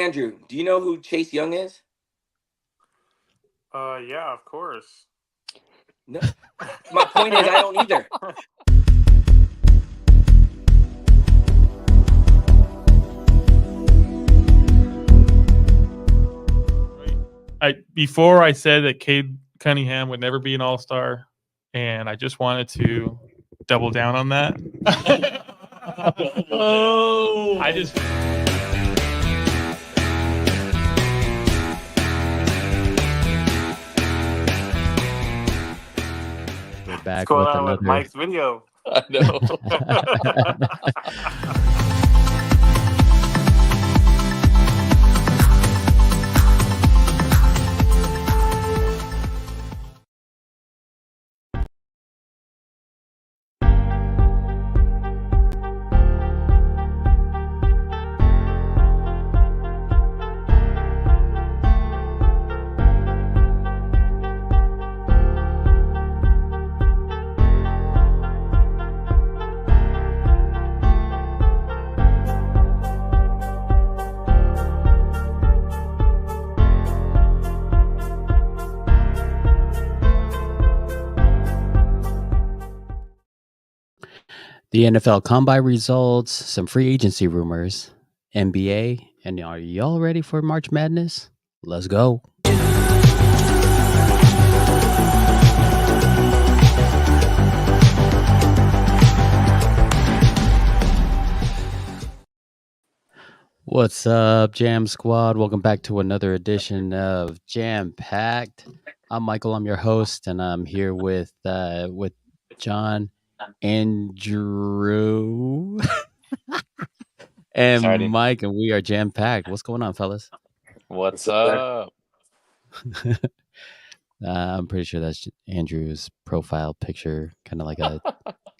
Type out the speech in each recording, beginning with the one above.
Andrew, do you know who Chase Young is? Yeah, of course. No. My point is, I don't either. Before I said that Cade Cunningham would never be an All-Star, and I just wanted to double down on that. Oh, I just we're back What's going with on with another. Mike's video? I know. The NFL Combine results, some free agency rumors, NBA, and are y'all ready for March Madness? Let's go. What's up, Jam Squad? Welcome back to another edition of Jam Packed. I'm Michael. I'm your host, and I'm here with John, Andrew, and Exciting. Mike, and we are Jam Packed. What's going on, fellas? What's up? I'm pretty sure that's Andrew's profile picture, kind of like a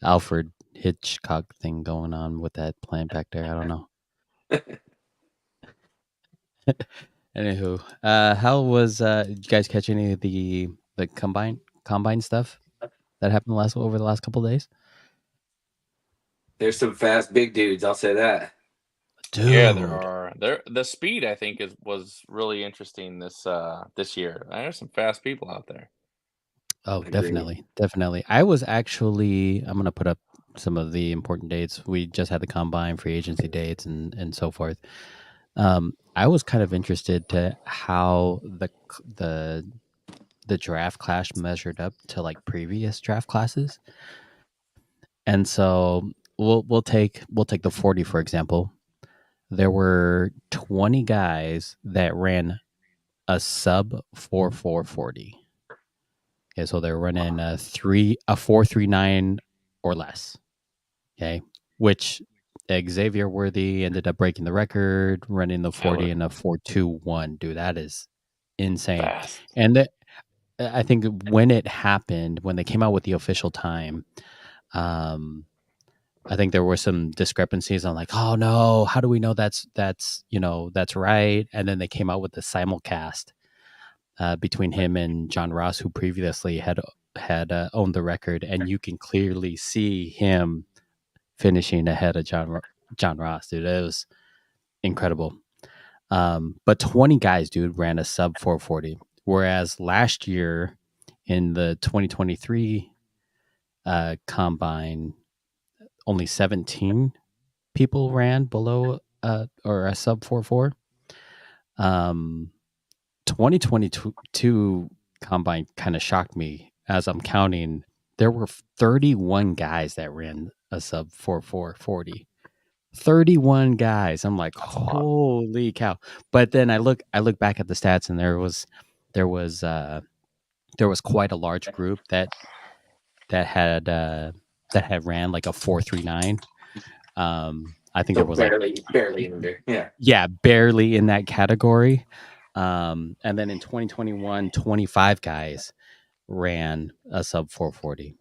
Alfred Hitchcock thing going on with that plant back there. I don't know. Anywho, how was did you guys catch any of the combine stuff that happened over the last couple of days? There's some fast big dudes, I'll say that. Dude. Yeah, there are. The speed I think was really interesting this year. There's some fast people out there. Oh, definitely. I was actually, I'm gonna put up some of the important dates. We just had the combine, free agency dates, and so forth. I was kind of interested to how the draft class measured up to like previous draft classes, and so we'll take the 40 for example. There were 20 guys that ran a sub 4.40. Okay, so they're running a 4.39 or less. Okay, which Xavier Worthy ended up breaking the record, running the 40 in a 4.21. Dude, that is insane. Fast. And I think when it happened, when they came out with the official time, I think there were some discrepancies on like, oh no, how do we know that's right? And then they came out with the simulcast between him and John Ross, who previously had owned the record, and you can clearly see him finishing ahead of John Ross, dude. It was incredible. But 20 guys, dude, ran a sub 4.40, whereas last year in the 2023 combine, only 17 people ran below or a sub 4.4. 2022 combine kind of shocked me as I'm counting. There were 31 guys that ran a sub 4.40. 31 guys. I'm like, holy cow. But then I look back at the stats, and there was quite a large group that had ran like a 4.39. I think So there was barely under. Yeah, barely in that category. And then in 2021, 25 guys ran a sub 4.40.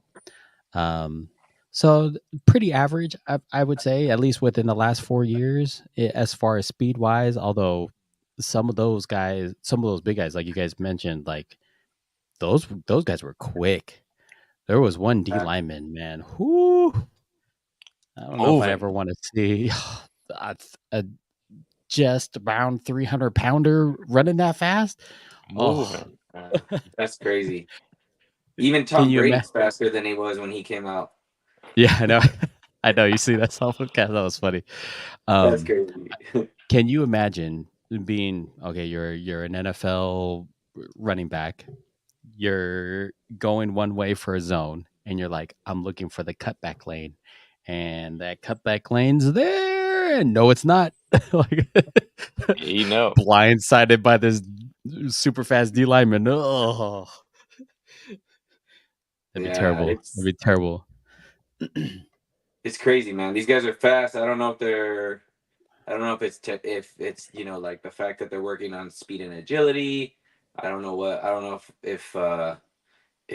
So pretty average, I would say, at least within the last 4 years, as far as speed wise. Although some of those big guys, like you guys mentioned, like those guys were quick. There was one D lineman, man. Whoo! I don't know if I ever want to see just around 300-pounder running that fast. Moving. That's crazy. Even Can Tom you Brady's faster than he was when he came out. Yeah, I know. I know. You see that self cast? That was funny. That's Um, crazy. can you imagine being okay? You're an NFL running back. You're going one way for a zone, and you're like, I'm looking for the cutback lane, and that cutback lane's there, and no, it's not. Like You know. blindsided by this super fast D lineman. Oh, that'd be Yeah, terrible. That'd be terrible. it's crazy, man. These guys are fast. I don't know if it's if it's like the fact that they're working on speed and agility. I don't know if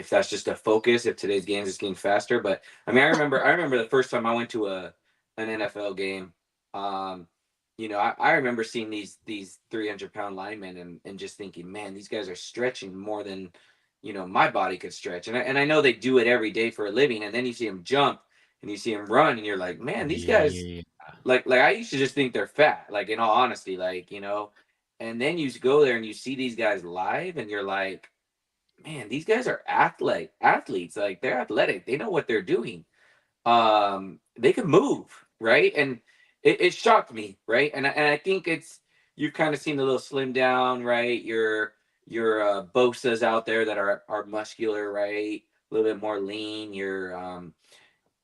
that's just a focus. If today's game is just getting faster, but I mean, I remember the first time I went to an NFL game. I remember seeing these 300-pound linemen and just thinking, man, these guys are stretching more than my body could stretch. And I know they do it every day for a living. And then you see them jump and you see them run, and you're like, man, these guys. Yeah. Like I used to just think they're fat, like in all honesty, and then you go there and you see these guys live and you're like, man, these guys are athletes, like they're athletic, they know what they're doing. They can move, right? And it shocked me, right? And I think you've kind of seen a little slim down, right? Your Bosa's out there that are muscular, right? A little bit more lean. Your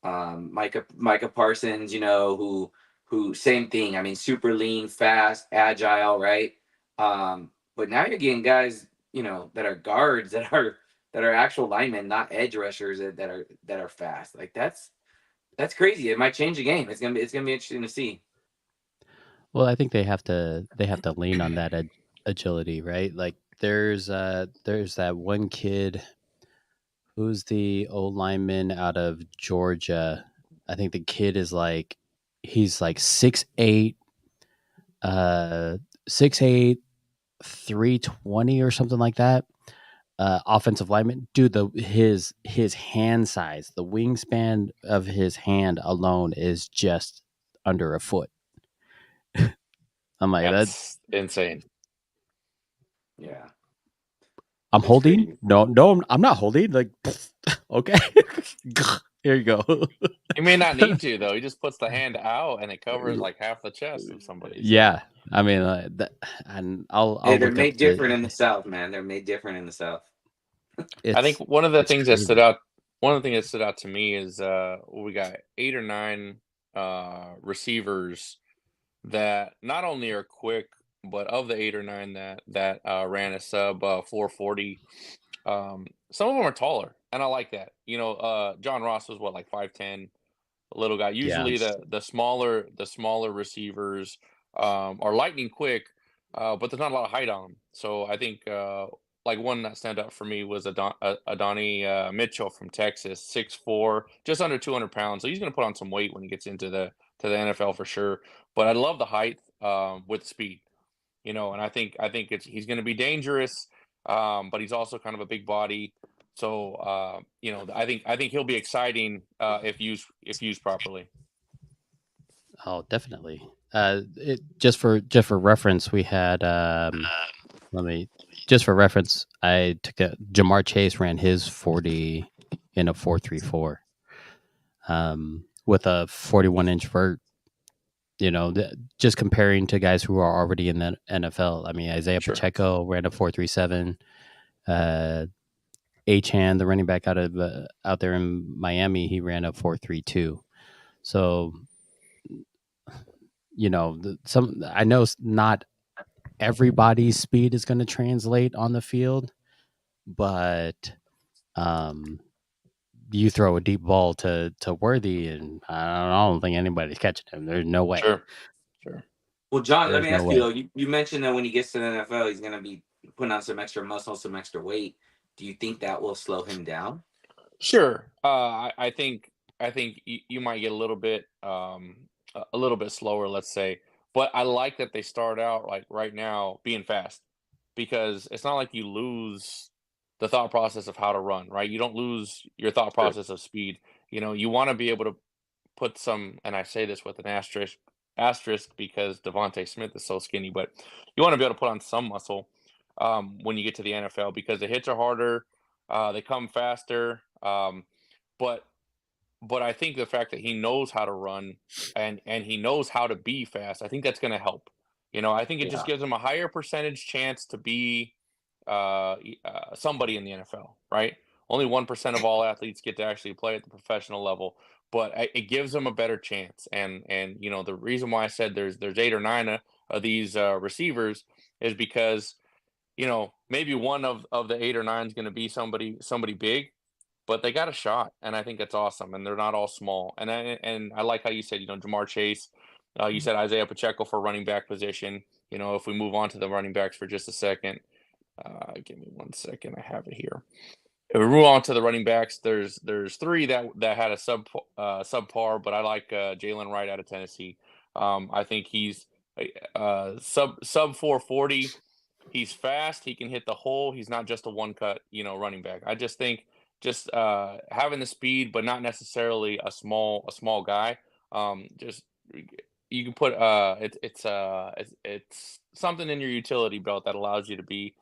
Micah Parsons, who same thing. I mean, super lean, fast, agile, right? But now you're getting guys, that are guards that are actual linemen, not edge rushers that are fast. Like that's crazy. It might change the game. It's gonna be interesting to see. Well, I think they have to lean on that agility, right? Like there's that one kid who's the old lineman out of Georgia. I think the kid is like he's like 6'8", 6'8", 320 or something like that. Offensive lineman, dude. His hand size, the wingspan of his hand alone is just under a foot. I'm like, That's insane. Yeah. I'm It's holding. crazy. No, I'm not holding. Like, okay, here you go. He may not need to though. He just puts the hand out and it covers like half the chest of somebody. So. Yeah, I mean, and I'll Hey, they're look made up different in the South, man. They're made different in the South. I think one of the things that crazy. stood out. One of the things that stood out to me is we got 8 or 9 receivers that not only are quick, but of the 8 or 9 that ran a sub 440, some of them are taller, and I like that. John Ross was what, like 5'10", a little guy. Usually the smaller receivers are lightning quick, but there's not a lot of height on them. So I think like one that stand out for me was Adonai Mitchell from Texas, 6'4", just under 200 pounds. So he's going to put on some weight when he gets into the NFL for sure. But I love the height with speed, and I think he's going to be dangerous, but he's also kind of a big body. So I think he'll be exciting if used properly. Oh, definitely. Just for reference, we had just for reference, I took Jamar Chase ran his 40 in a 4.34, with a 41-inch vert. Just comparing to guys who are already in the NFL. I mean, Isaiah Pacheco ran a 4.37. Achane, the running back out there in Miami, he ran a 4.32. So, I know not everybody's speed is going to translate on the field, but you throw a deep ball to Worthy, and I don't think anybody's catching him. There's no way. Sure. Well, John, let There's me no ask way. you though. You mentioned that when he gets to the NFL, he's going to be putting on some extra muscle, some extra weight. Do you think that will slow him down? Sure. I think you might get a little bit slower, let's say. But I like that they start out like right now being fast, because it's not like you lose the thought process of how to run, right? You don't lose your thought process of speed. You want to be able to put some, and I say this with an asterisk, asterisk because Devontae Smith is so skinny, but you want to be able to put on some muscle when you get to the NFL because the hits are harder, they come faster, but I think the fact that he knows how to run and he knows how to be fast, I think that's going to help. I think it just Yeah. gives him a higher percentage chance to be somebody in the NFL, right? Only 1% of all athletes get to actually play at the professional level, but it gives them a better chance. And the reason why I said there's 8 or 9 of these receivers is because maybe one of the 8 or 9 is going to be somebody big, but they got a shot, and I think that's awesome. And they're not all small. And I like how you said Jamar Chase. You said Isaiah Pacheco for running back position. If we move on to the running backs for just a second, give me 1 second. I have it here. If we move on to the running backs, there's 3 that had a subpar, but I like Jalen Wright out of Tennessee. I think he's sub 440. He's fast. He can hit the hole. He's not just a one cut, running back. I just think having the speed, but not necessarily a small guy. Just you can put it's something in your utility belt that allows you to be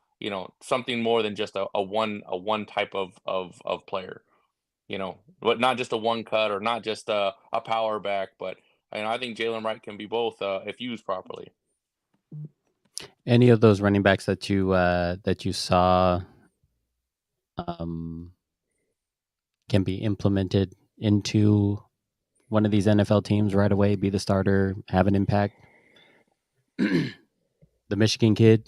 something more than just a one type of player. But not just a one cut or not just a power back, but I think Jalen Wright can be both if used properly. Any of those running backs that you saw can be implemented into one of these NFL teams right away, be the starter, have an impact? The Michigan kid,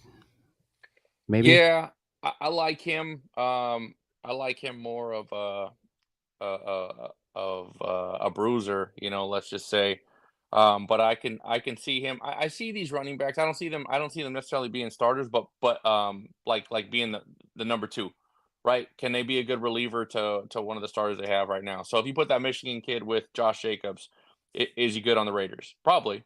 maybe? Yeah, I like him. I like him more of a bruiser, let's just say. But I can see him. I see these running backs. I don't see them necessarily being starters, but like being the number 2, right? Can they be a good reliever to one of the starters they have right now? So if you put that Michigan kid with Josh Jacobs, is he good on the Raiders? Probably.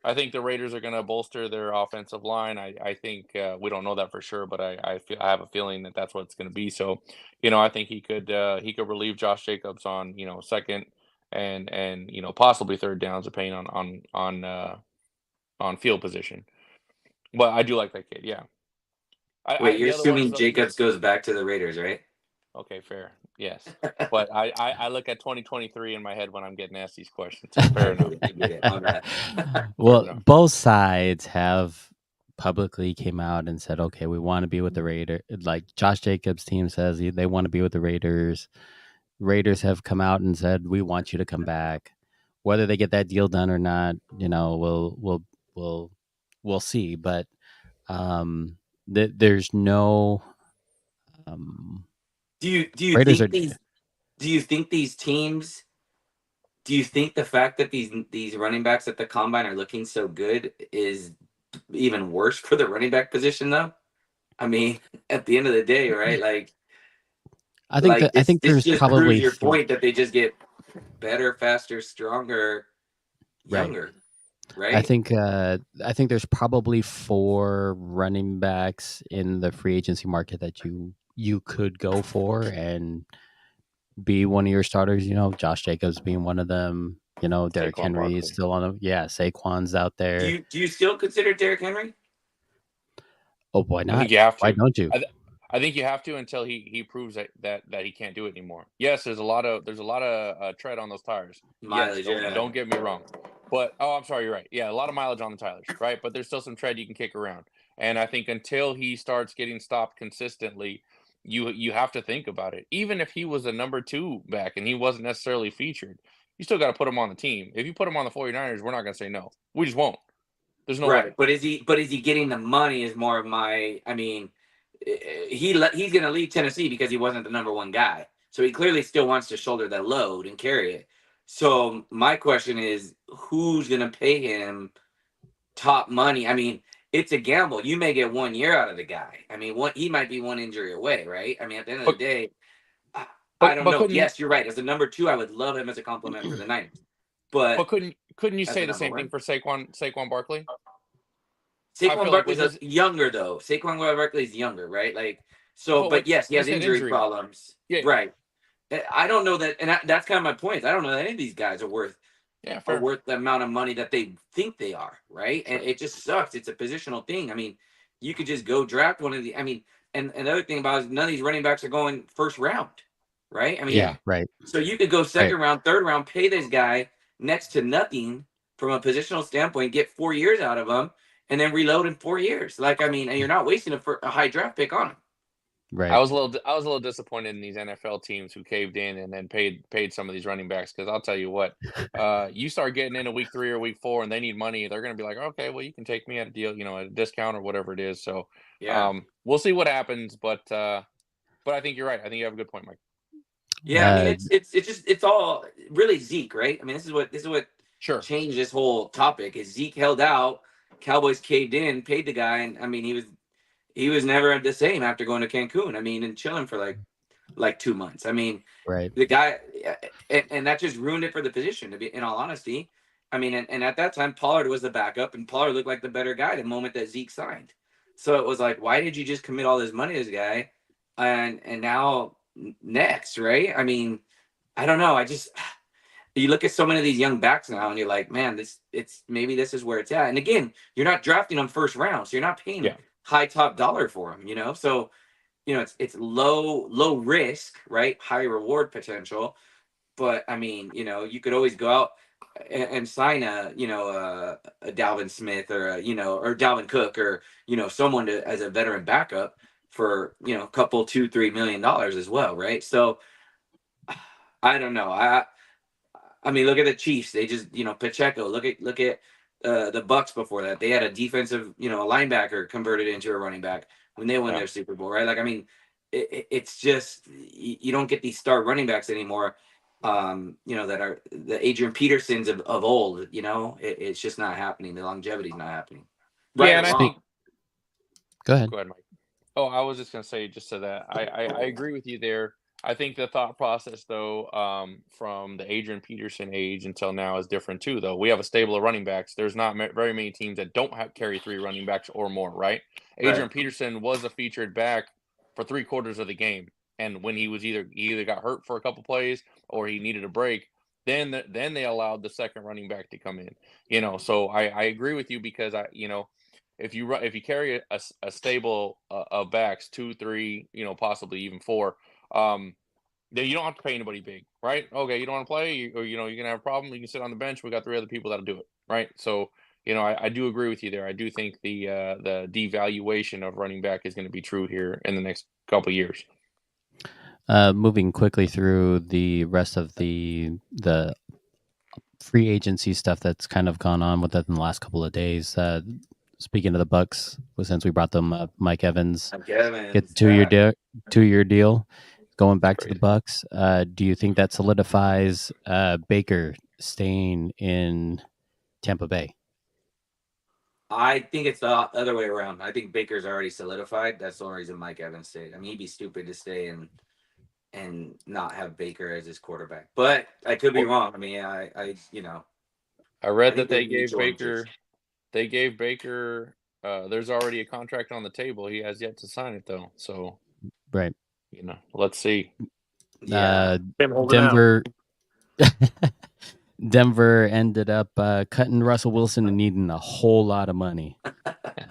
I think the Raiders are going to bolster their offensive line. I think we don't know that for sure, but I have a feeling that that's what it's going to be. So, I think he could relieve Josh Jacobs on second and possibly third downs depending on field position. But I do like that kid. Yeah. Wait, you're the other ones, assuming Jacobs goes back to the Raiders, right? Okay, fair. Yes. But I look at 2023 in my head when I'm getting asked these questions. So fair enough. I get it. My bad. Well, enough. both sides have publicly came out and said, okay, we want to be with the Raiders. Like Josh Jacobs' team says they want to be with the Raiders. Raiders have come out and said, we want you to come back. Whether they get that deal done or not, we'll see. But there's no. Do you Raiders think are- these? Do you think these teams? Do you think the fact that these running backs at the combine are looking so good is even worse for the running back position, though? I mean, at the end of the day, right? Like, I think like I think this there's just probably proves your point that they just get better, faster, stronger, Right. younger, right? I think there's probably 4 running backs in the free agency market that you could go for and be one of your starters. Josh Jacobs being one of them. Derrick Saquon Henry Barkley. is still on them. Yeah, Saquon's out there. Do you still consider Derrick Henry? Oh, why I not? think you have to. Why don't you? I think you have to until he proves that he can't do it anymore. Yes, there's a lot of tread on those tires. Mileage, yes, yeah. don't get me wrong. But I'm sorry, you're right. Yeah, a lot of mileage on the tires, right? But there's still some tread you can kick around. And I think until he starts getting stopped consistently, you have to think about it. Even if he was a number 2 back and he wasn't necessarily featured, you still got to put him on the team. If you put him on the 49ers, we're not going to say no. We just won't. There's no Right, way. but is he getting the money? Is more of my. I mean, he's going to leave Tennessee because he wasn't the number 1 guy. So he clearly still wants to shoulder that load and carry it. So my question is, who's going to pay him top money? I mean, it's a gamble. You may get 1 year out of the guy. I mean, he might be 1 injury away, right? I mean, at the end of the day, I don't know. Yes, you're right. As a number 2, I would love him as a compliment for the Niners. But couldn't you as say a the same number thing for Saquon Barkley? Saquon Barkley's with younger, though. Saquon Barkley's younger, right? Like, so, but yes, he has said injury problems. Yeah. Right. I don't know that, and that's kind of my point. I don't know that any of these guys are worth Yeah, are fair. worth the amount of money that they think they are, right? And it just sucks. It's a positional thing. I mean, you could just go draft one of the. I mean, and another thing about it is none of these running backs are going first round, right? I mean, Yeah, right. so you could go second round, third round, pay this guy next to nothing from a positional standpoint, get 4 years out of him, and then reload in 4 years. Like, I mean, and you're not wasting a high draft pick on him. Right. I was a little disappointed in these NFL teams who caved in and then paid some of these running backs, because I'll tell you what, you start getting into week 3 or week 4 and they need money, they're going to be like, okay, well, you can take me at a deal, at a discount or whatever it is. So Yeah. we'll see what happens, but I think you're right. I think you have a good point, Mike. Yeah, I mean, it's all really Zeke, right? I mean, this is what Sure changed this whole topic is Zeke held out, Cowboys caved in, paid the guy, and I mean, he was never the same after going to Cancun. I mean, and chilling for like 2 months. I mean, Right. the guy, and that just ruined it for the position. To be, in all honesty, I mean, and at that time, Pollard was the backup, and Pollard looked like the better guy the moment that Zeke signed. So it was like, why did you just commit all this money to this guy, and now next, right? I mean, I don't know. You look at so many of these young backs now, and you're like, man, maybe this is where it's at. And again, you're not drafting them first round, so you're not paying high top dollar for them, So, it's low risk, right? High reward potential. But I mean, you could always go out and sign a Dalvin Smith or or Dalvin Cook or someone as a veteran backup for a couple $2-3 million as well, right? So I don't know. I mean, look at the Chiefs. They just Pacheco. Look at the Bucks before that. They had a defensive linebacker converted into a running back when they won their Super Bowl, right? Like, I mean, it's just you don't get these star running backs anymore. That are the Adrian Petersons of old. It's just not happening. The longevity's not happening. Right, yeah, and I think. Go ahead. Go ahead, Mike. Oh, I was just gonna say just to that. I agree with you there. I think the thought process, though, from the Adrian Peterson age until now is different too. Though we have a stable of running backs, there's not very many teams that don't carry 3 running backs or more, right? Adrian Peterson was a featured back for 3/4 of the game, and when he either got hurt for a couple plays or he needed a break, then they allowed the second running back to come in. So I agree with you because if you carry a stable of backs 2, 3, possibly even 4. Then you don't have to pay anybody big, right? Okay, you don't want to play, or you're gonna have a problem. You can sit on the bench. We got 3 other people that'll do it, right? So, I do agree with you there. I do think the devaluation of running back is going to be true here in the next couple of years. Moving quickly through the rest of the free agency stuff that's kind of gone on with it in the last couple of days. Speaking of the Bucks, since we brought them up, Mike Evans get 2-year deal, going back to the Bucks. Do you think that solidifies Baker staying in Tampa Bay? I think it's the other way around. I think Baker's already solidified. That's the only reason Mike Evans stayed. I mean, he'd be stupid to stay and not have Baker as his quarterback. But I could be wrong. I mean, I read that they gave Baker. They gave Baker. There's already a contract on the table. He has yet to sign it though. So, right. Let's see. Yeah. Denver. Denver ended up cutting Russell Wilson and needing a whole lot of money.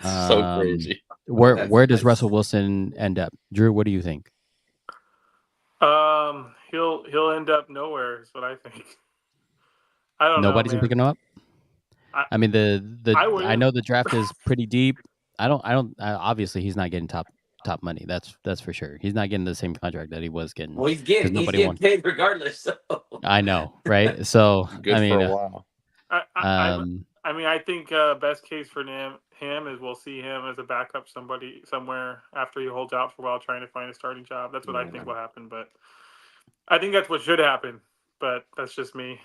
So crazy. Where does Russell Wilson end up? Drew, what do you think? He'll end up nowhere is what I think. I don't know. Nobody's picking him up. I mean, I know the draft is pretty deep. I don't. Obviously, he's not getting top money. That's for sure. He's not getting the same contract that he was getting. Well, he's getting paid regardless. So. I know, right? So good for a while. I think best case for him is we'll see him as a backup somewhere after he holds out for a while trying to find a starting job. That's what I think will happen. But I think that's what should happen. But that's just me.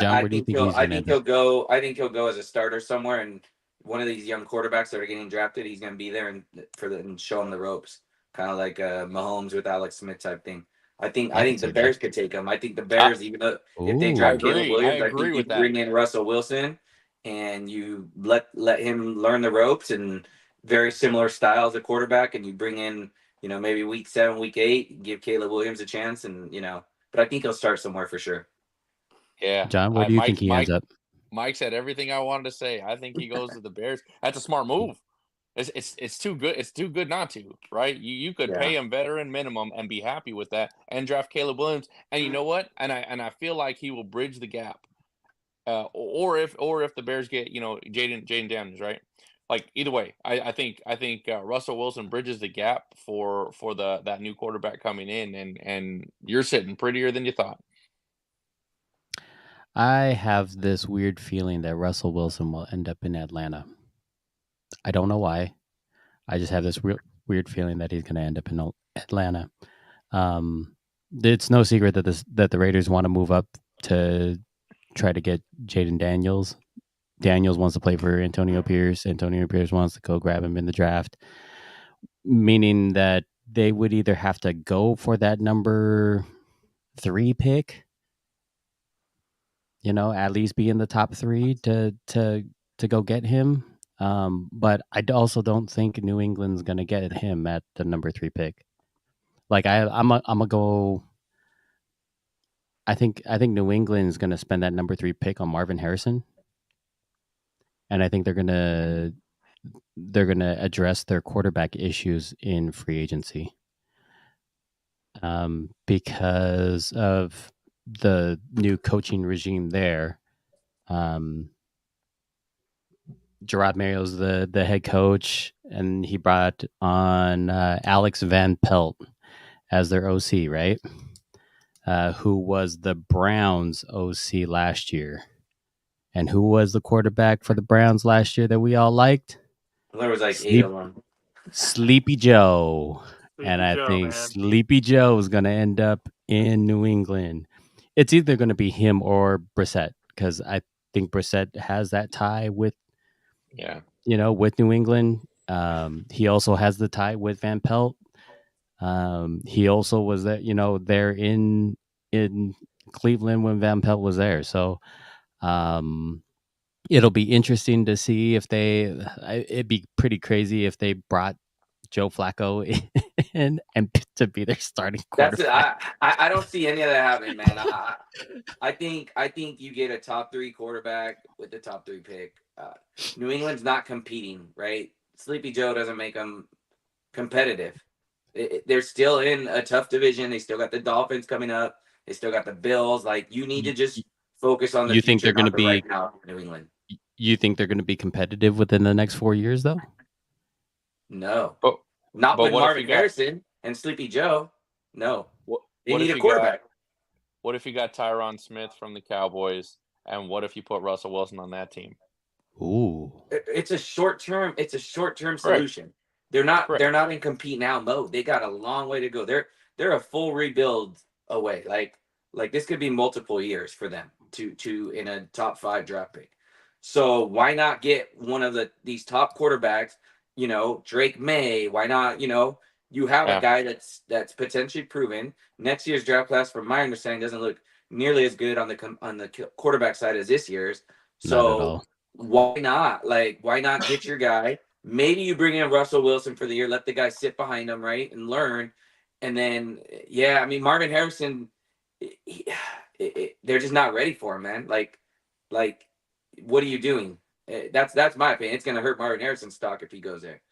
John, where do you think he's I think he'll go. I think he'll go as a starter somewhere, and one of these young quarterbacks that are getting drafted, he's going to be there and show him the ropes, kind of like Mahomes with Alex Smith type thing. I think the Bears could take him. I think the Bears, even though if they draft Caleb Williams, I think you bring in Russell Wilson and you let him learn the ropes and very similar styles of quarterback, and you bring in maybe week 7, week 8, give Caleb Williams a chance, and but I think he'll start somewhere for sure. Yeah, John, where do you think he ends up? Mike said everything I wanted to say. I think he goes to the Bears. That's a smart move. It's too good. It's too good not to, right? You could pay him veteran minimum and be happy with that, and draft Caleb Williams. And you know what? And I feel like he will bridge the gap. Or if the Bears get Jaden Daniels, right? Like either way, I think Russell Wilson bridges the gap for that new quarterback coming in, and you're sitting prettier than you thought. I have this weird feeling that Russell Wilson will end up in Atlanta. I don't know why. I just have this weird feeling that he's going to end up in Atlanta. It's no secret that the Raiders want to move up to try to get Jaden Daniels. Daniels wants to play for Antonio Pierce. Antonio Pierce wants to go grab him in the draft, meaning that they would either have to go for that number 3 pick, at least be in the top 3 to go get him. But I also don't think New England's going to get him at the number 3 pick. Like I'm gonna go. I think New England's going to spend that number 3 pick on Marvin Harrison, and I think they're gonna address their quarterback issues in free agency, because of the new coaching regime there. Gerard Mario's the head coach, and he brought on Alex Van Pelt as their OC, right? Who was the Browns OC last year. And who was the quarterback for the Browns last year that we all liked? There was like 8 of them. Sleepy Joe. I think Sleepy Joe is going to end up in New England. It's either going to be him or Brissett, because I think Brissett has that tie with with New England. He also has the tie with Van Pelt. He also was there in Cleveland when Van Pelt was there. So it'll be interesting to see if it'd be pretty crazy if they brought Joe Flacco in and to be their starting quarterback. I don't see any of that happening, man. I think you get a top 3 quarterback with the top 3 pick. New England's not competing, right? Sleepy Joe doesn't make them competitive. They're still in a tough division. They still got the Dolphins coming up. They still got the Bills. Like, you need to just focus on the future. Think they're going to be right now, New England? You think they're going to be competitive within the next 4 years, though? No, not with Marvin Harrison and Sleepy Joe. No, they need a quarterback. What if you got Tyron Smith from the Cowboys, and what if you put Russell Wilson on that team? Ooh, it's a short term. It's a short term solution. They're not in compete now mode. They got a long way to go. They're a full rebuild away. Like this could be multiple years for them to in a top 5 draft pick. So why not get one of these top quarterbacks? Drake May. Why not? You have a guy that's potentially proven. Next year's draft class, from my understanding, doesn't look nearly as good on the quarterback side as this year's. So why not? Why not get your guy? Maybe you bring in Russell Wilson for the year. Let the guy sit behind him, right, and learn. And then, Marvin Harrison, they're just not ready for him, man. Like, what are you doing? That's my opinion. It's going to hurt Marvin Harrison's stock if he goes there.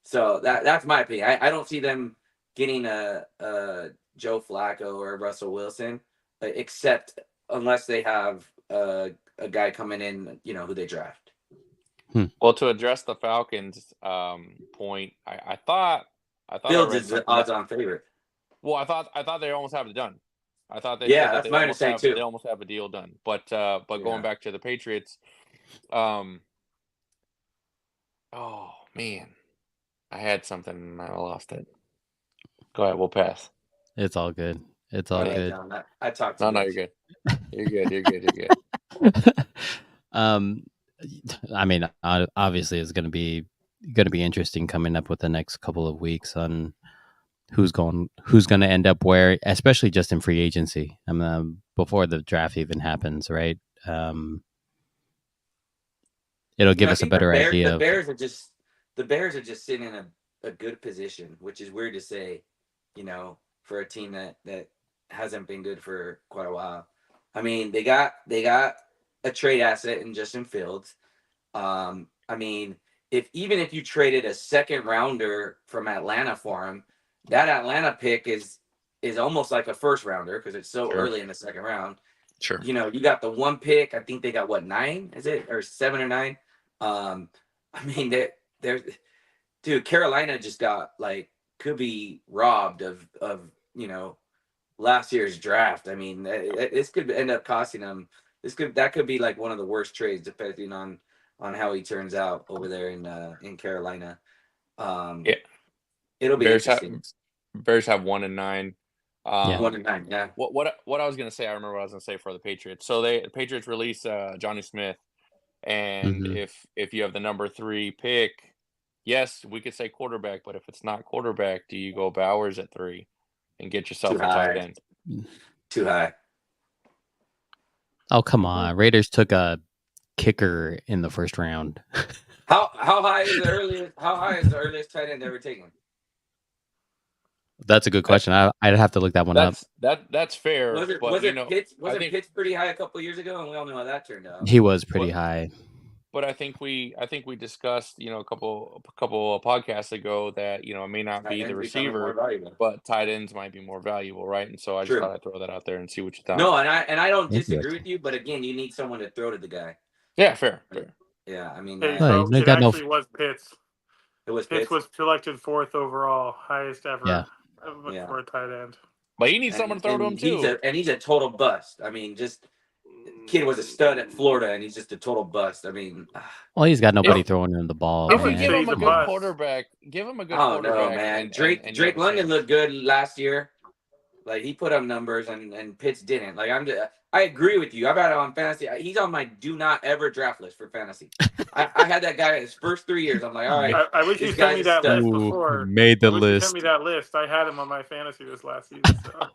So that's my opinion. I don't see them getting a Joe Flacco or Russell Wilson, except unless they have a guy coming in, who they draft. Well, to address the Falcons point, I thought Fields is the odds-on favorite. Well, I thought they almost have it done. I thought they said that that's my understanding too. They almost have a deal done. But going back to the Patriots, oh man, I had something and I lost it. Go ahead, we'll pass. It's all good. It's all good. John, I talked to you. No, you're good. You're good. I mean, obviously, it's going to be interesting coming up with the next couple of weeks on who's going to end up where, especially just in free agency. I mean, before the draft even happens, right? It'll give us a better idea. The Bears are just sitting in a good position, which is weird to say, for a team that hasn't been good for quite a while. I mean, they got a trade asset in Justin Fields. I mean, even if you traded a second rounder from Atlanta for him, that Atlanta pick is almost like a first rounder because it's so early in the second round. Sure. You know, you got the one pick. I think they got what, 9? Is it, or 7 or 9? I mean, they're dude. Carolina just got could be robbed of last year's draft. I mean, this could end up costing them. That could be like one of the worst trades depending on how he turns out over there in Carolina. Yeah, it'll be interesting. Bears have 1-9. 1-9. Yeah. What I was gonna say, I remember what I was gonna say for the Patriots. So the Patriots released Johnny Smith, and if you have the number 3 pick, yes, we could say quarterback, but if it's not quarterback, do you go Bowers at 3 and get yourself a tight end? Too high. Oh, come on. Raiders took a kicker in the first round. How high is the earliest tight end ever taken? That's a good question. I'd have to look that one up. That's fair. Wasn't Pitts pretty high a couple years ago, and we all know how that turned out. He was pretty high. But I think we discussed, a couple of podcasts ago that, it may not be the receiver, but tight ends might be more valuable, right? And so I just thought I'd throw that out there and see what you thought. No, and I don't disagree with you, but again, you need someone to throw to the guy. Yeah, fair. Yeah, I mean, it actually was Pitts. It was Pitts was selected 4th overall, highest ever for a tight end. But he needs someone to throw to him too. He's a total bust. I mean, just kid was a stud at Florida, and he's just a total bust. I mean, well, he's got nobody throwing him the ball. If we give him a good quarterback, give him a good quarterback. Oh no, man! Drake London looked good last year. Like, he put up numbers, and Pitts didn't. Like, I agree with you. I've had him on fantasy. He's on my do not ever draft list for fantasy. I had that guy his first 3 years. I'm like, all right. I wish you sent me that list before. Made the list. Sent me that list. I had him on my fantasy this last season. So.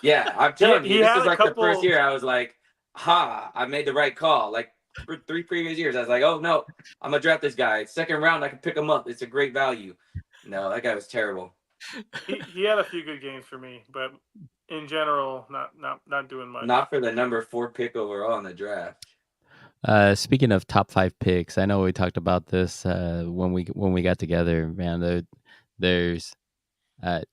Yeah, I'm telling you, this is like the first year I was like, I made the right call. Like, for 3 previous years, I was like, oh no, I'm gonna draft this guy. Second round, I can pick him up. It's a great value. No, that guy was terrible. He had a few good games for me, but in general, not doing much. Not for the number 4 pick overall in the draft. Speaking of top 5 picks, I know we talked about this when we got together. Man, there's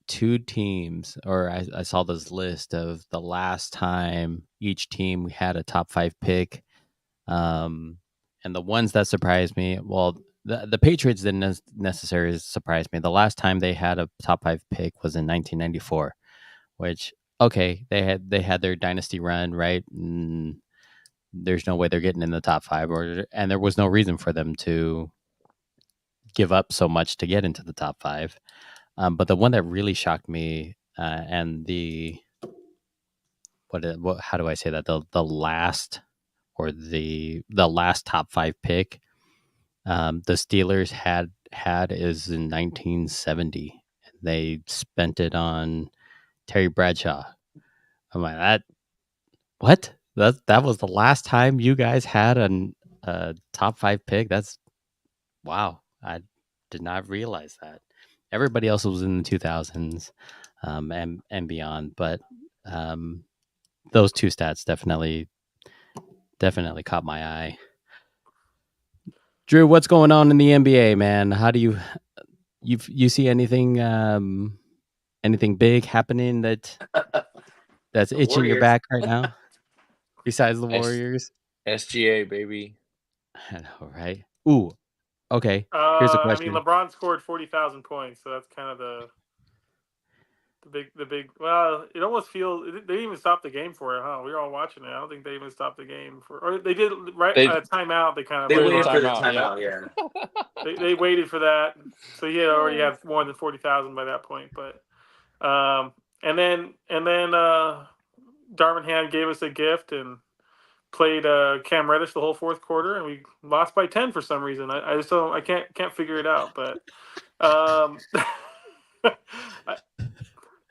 2 teams, or I saw this list of the last time each team had a top 5 pick, and the ones that surprised me. Well, the Patriots didn't necessarily surprise me. The last time they had a top 5 pick was in 1994, which they had their dynasty run, right? And there's no way they're getting in the top 5, and there was no reason for them to give up so much to get into the top 5. But the one that really shocked me, and how do I say that? The last, or the last top 5 pick, the Steelers had is in 1970. They spent it on Terry Bradshaw. I'm like, what? That was the last time you guys had a top 5 pick? That's wow. I did not realize that. Everybody else was in the 2000s and beyond, but those 2 stats definitely caught my eye. Drew, what's going on in the NBA, man? How do you see anything big happening that's itching your back right now? Besides the Warriors? SGA, baby. I know, right? Ooh, okay. Here's a question. I mean, LeBron scored 40,000 points, so that's kind of the big. Well, it almost feels they didn't even stop the game for it, huh? We were all watching it. I don't think they even stopped the game or they did timeout. They waited for the timeout. Yeah. They waited for that, so he had already had more than 40,000 by that point. But and then Darvin Ham gave us a gift and played Cam Reddish the whole 4th quarter, and we lost by 10 for some reason. I just don't. I can't figure it out. But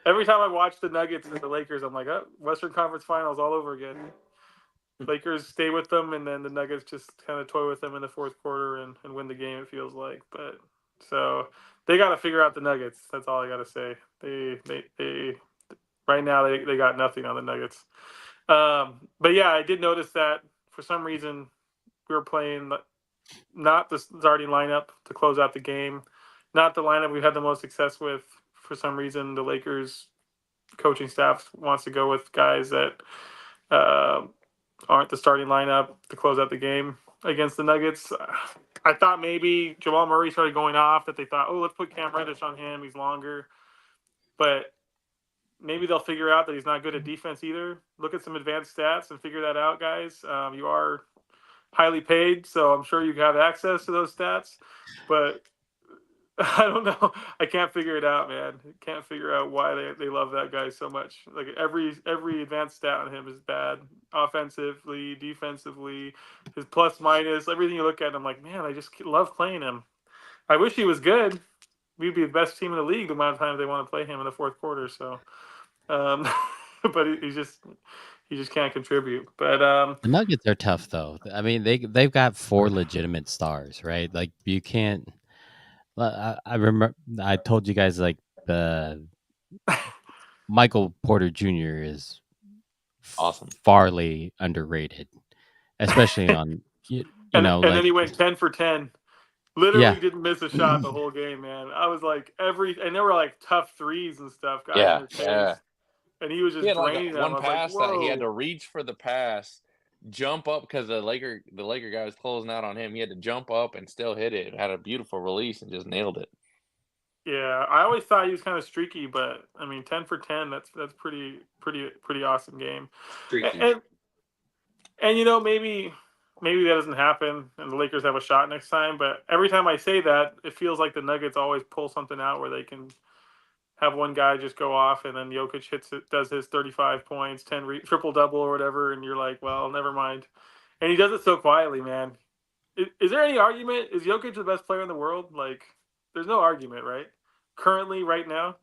every time I watch the Nuggets and the Lakers, I'm like, Western Conference Finals all over again. Lakers stay with them, and then the Nuggets just kind of toy with them in the 4th quarter and win the game, it feels like. But so they got to figure out the Nuggets. That's all I got to say. They right now they got nothing on the Nuggets. But yeah, I did notice that for some reason we were playing not the starting lineup to close out the game, not the lineup we've had the most success with. For some reason, the Lakers coaching staff wants to go with guys that aren't the starting lineup to close out the game against the Nuggets. I thought maybe Jamal Murray started going off, that they thought, oh, let's put Cam Reddish on him. He's longer. But maybe they'll figure out that he's not good at defense either. Look at some advanced stats and figure that out, guys. You are highly paid, so I'm sure you have access to those stats. But I don't know. I can't figure it out, man. Can't figure out why they love that guy so much. Like every advanced stat on him is bad, offensively, defensively, his plus minus, everything you look at. I'm like, man, I just love playing him. I wish he was good. We'd be the best team in the league the amount of times they want to play him in the fourth quarter. So, but he just can't contribute. But The Nuggets are tough, though. I mean, they've got 4 legitimate stars, right? Like you can't. I remember I told you guys like the Michael Porter Jr. is Awesome. farly underrated, especially on you and know, then like he went 10 for 10. Literally Yeah. didn't miss a shot the whole game, man. I was like and there were like tough threes and stuff, guys. Yeah, in his face. yeah. And he was just He had draining like one them. pass I was that he had to whoa. reach for the pass, jump up because the Laker guy was closing out on him. He had to jump up and still hit it. Had a beautiful release and just nailed it. Yeah, I always thought he was kind of streaky, but I mean, 10 for 10. That's pretty awesome game. Streaky. And you know, maybe that doesn't happen, and the Lakers have a shot next time. But every time I say that, it feels like the Nuggets always pull something out where they can have one guy just go off, and then Jokic does his 35 points, 10 triple double or whatever, and you're like, well, never mind. And he does it so quietly, man. Is there any argument? Is Jokic the best player in the world? Like, there's no argument, right? Currently, right now,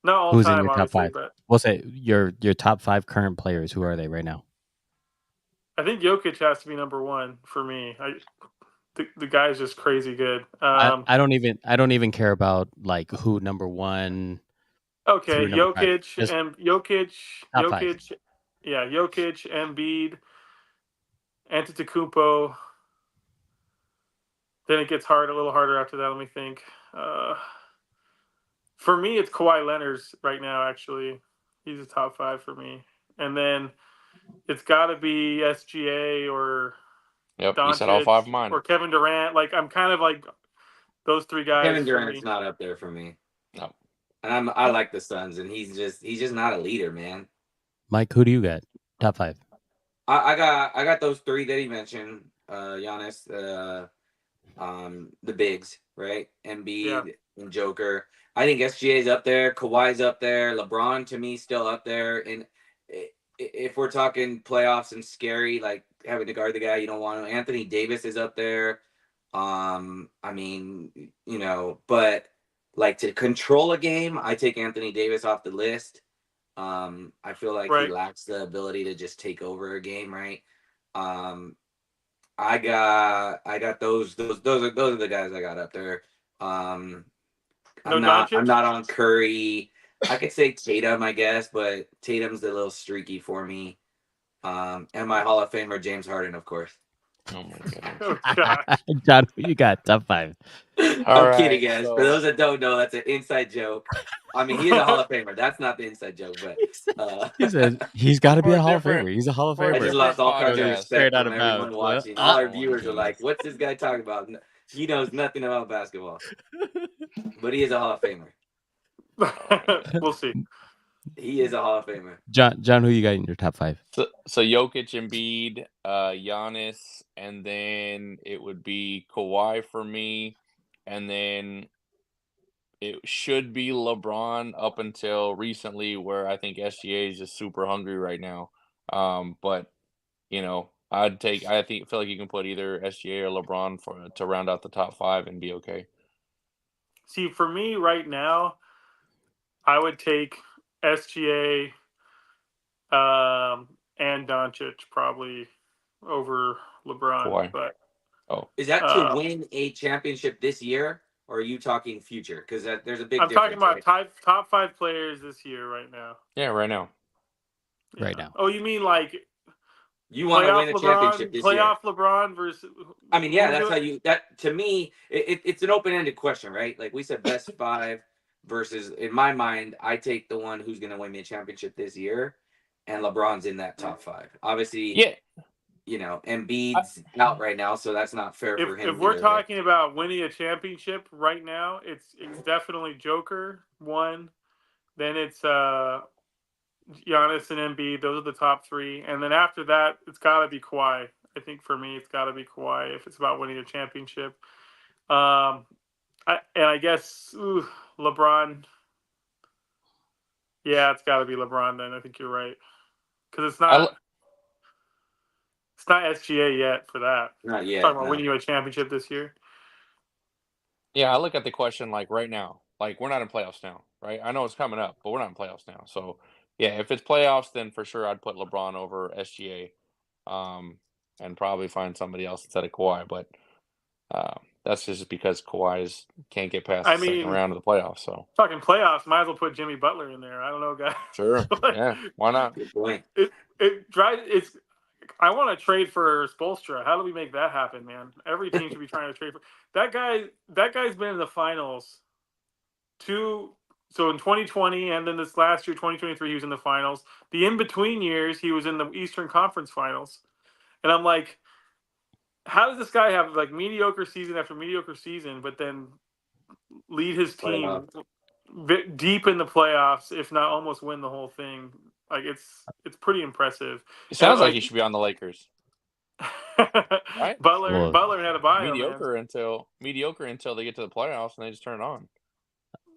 not all Who's in time, your top obviously, 5? but We'll say your top 5 current players. Who are they right now? I think Jokic has to be number 1 for me. The guy's just crazy good. I don't even care about like who number 1. Okay, through number 5. Jokic, Just top 5. Yeah, Jokic, Embiid, Antetokounmpo. Then it gets a little harder after that. Let me think. For me, it's Kawhi Leonard right now. Actually, he's a top 5 for me. And then it's got to be SGA or Yep, Doncic you said all 5 of mine. or Kevin Durant. Like, I'm kind of like those 3 guys. Kevin Durant's not up there for me. No. And I like the Suns, and he's just not a leader, man. Mike, who do you got? Top 5. I got those 3 that he mentioned. Giannis, the bigs, right? Embiid and Joker. I think SGA's up there. Kawhi's up there. LeBron, to me, still up there. And if we're talking playoffs and scary, like having to guard the guy you don't want to, Anthony Davis is up there. I mean, you know, but like to control a game, I take Anthony Davis off the list. I feel like he lacks the ability to just take over a game, right? I got those are the guys I got up there. I'm not on Curry. I could say Tatum, I guess, but Tatum's a little streaky for me. And my Hall of Famer James Harden, of course. Oh my goodness. Oh, gosh. John, who you got? Top 5. I'm kidding, guys. For those that don't know, that's an inside joke. I mean, he's a Hall of Famer. That's not the inside joke, but He said he's got to be a Hall of Famer. He's a Hall of I Famer. just lost all kinds of respect Straight out from of everyone bounds. watching. All our viewers are like, "What's this guy talking about?" He knows nothing about basketball, but he is a Hall of Famer. We'll see. He is a Hall of Famer. John, who you got in your top 5? So Jokic, Embiid, Giannis, and then it would be Kawhi for me, and then it should be LeBron up until recently, where I think SGA is just super hungry right now. But you know, I feel like you can put either SGA or LeBron to round out the top 5 and be okay. See, for me right now, I would take SGA and Doncic probably over LeBron. Kawhi. But is that to win a championship this year, or are you talking future? Because there's a big. I'm talking about top 5 players this year right now. Yeah, right now. right now. Oh, you mean like you want to win a championship this year? Playoff LeBron versus. I mean, yeah, that's how you. That to me, it's an open-ended question, right? Like we said, best 5 versus. In my mind, I take the one who's going to win me a championship this year, and LeBron's in that top 5. Obviously, Yeah. You know, Embiid's out right now, so that's not fair for him. If we're talking about winning a championship right now, it's definitely Joker 1. Then it's Giannis and Embiid. Those are the top 3, and then after that, it's got to be Kawhi. I think for me, it's got to be Kawhi if it's about winning a championship. I guess LeBron. Yeah, it's got to be LeBron. Then I think you're right, because it's not SGA yet for that. Not yet. Talking about winning you a championship this year. Yeah, I look at the question like right now. Like we're not in playoffs now, right? I know it's coming up, but we're not in playoffs now. So yeah, if it's playoffs, then for sure I'd put LeBron over SGA, and probably find somebody else instead of Kawhi. But that's just because Kawhi can't get past the second round of the playoffs. So talking playoffs, might as well put Jimmy Butler in there. I don't know, guys. Sure. Yeah. Why not? Good point. It drives. I want to trade for Spoelstra. How do we make that happen, man? Every team should be trying to trade for that guy. That guy's been in the finals so in 2020 and then this last year, 2023, he was in the finals. The in-between years, he was in the Eastern Conference Finals. And I'm like, how does this guy have like mediocre season after mediocre season, but then lead his team deep in the playoffs, if not almost win the whole thing? Like it's pretty impressive. It sounds like he should be on the Lakers. Right? Butler had a bio, mediocre until they get to the playoffs and they just turn it on.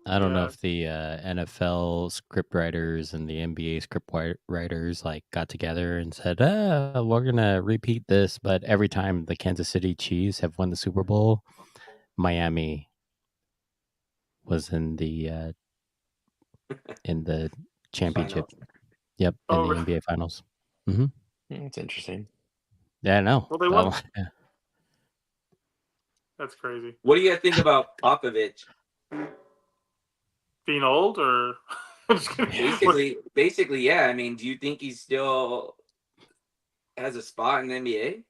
I don't know if the NFL script writers and the NBA script writers like got together and said, we're gonna repeat this, but every time the Kansas City Chiefs have won the Super Bowl, Miami was in the championship. Yep, in the NBA Finals. Mm-hmm. It's interesting. Yeah, I know. Well, they won. Yeah. That's crazy. What do you guys think about Popovich? Being old, or basically, yeah. I mean, do you think he still has a spot in the NBA?